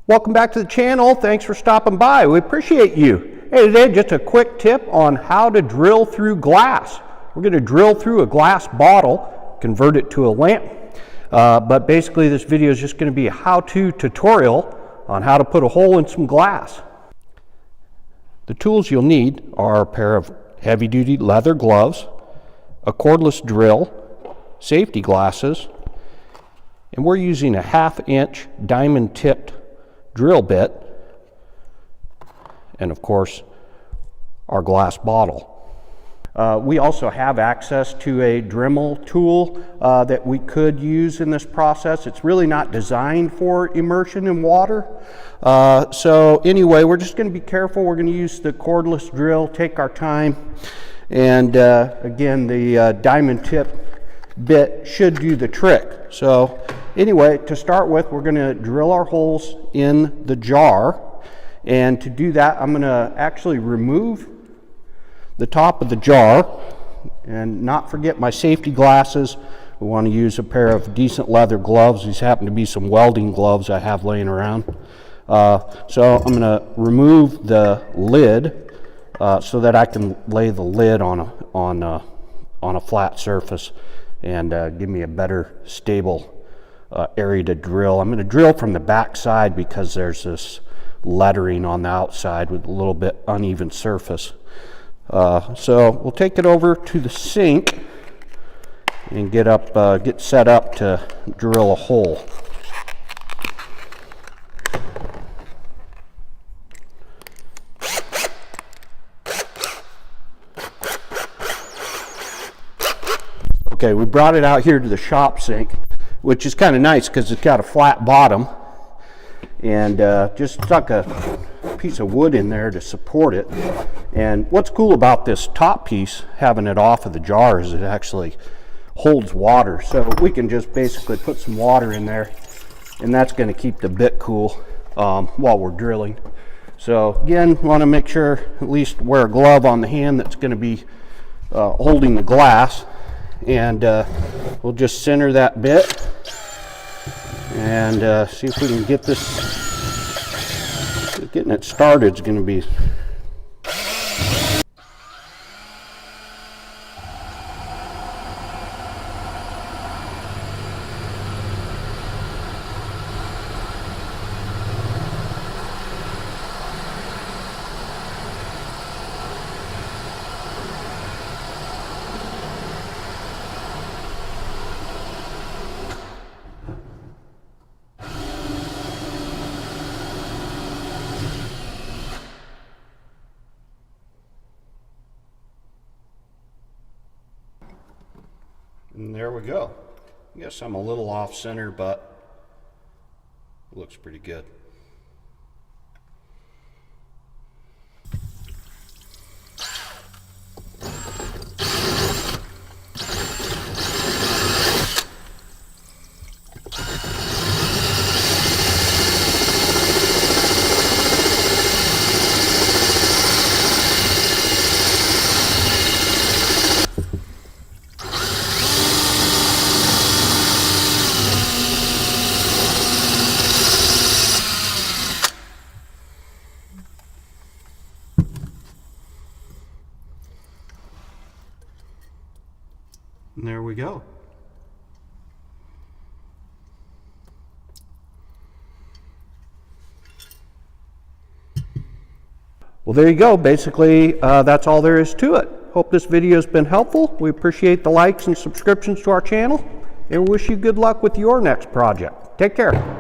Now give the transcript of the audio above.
Welcome back to the channel. Thanks for stopping by. We appreciate you. Hey, today just a quick tip on how to drill through glass. We're going to drill through a glass bottle, convert it to a lamp. But basically this video is just going to be a how-to tutorial on how to put a hole in some glass. The tools you'll need are a pair of heavy-duty leather gloves, a cordless drill, safety glasses, and we're using a 1/2-inch diamond-tipped drill bit, and of course our glass bottle. We also have access to a Dremel tool that we could use in this process. It's really not designed for immersion in water. So anyway, we're just going to be careful. We're going to use the cordless drill, take our time, and again, the diamond tip bit should do the trick. So anyway, to start with, we're going to drill our holes in the jar, and to do that I'm going to actually remove the top of the jar and not forget my safety glasses. We want to use a pair of decent leather gloves. These happen to be some welding gloves I have laying around. So I'm going to remove the lid so that I can lay the lid on a flat surface and give me a better stable area to drill. I'm going to drill from the back side because there's this lettering on the outside with a little bit uneven surface. So we'll take it over to the sink and get set up to drill a hole. Okay, we brought it out here to the shop sink, which is kind of nice because it's got a flat bottom, and just stuck a piece of wood in there to support it. And what's cool about this top piece, having it off of the jar, is it actually holds water. So we can just basically put some water in there, and that's going to keep the bit cool while we're drilling. So again, want to make sure at least wear a glove on the hand that's going to be holding the glass. And we'll just center that bit and see if we can get this. Getting it started is going to be and there we go. I guess I'm a little off center, but it looks pretty good. And there we go. Well, there you go. Basically, that's all there is to it. Hope this video has been helpful. We appreciate the likes and subscriptions to our channel, and wish you good luck with your next project. Take care.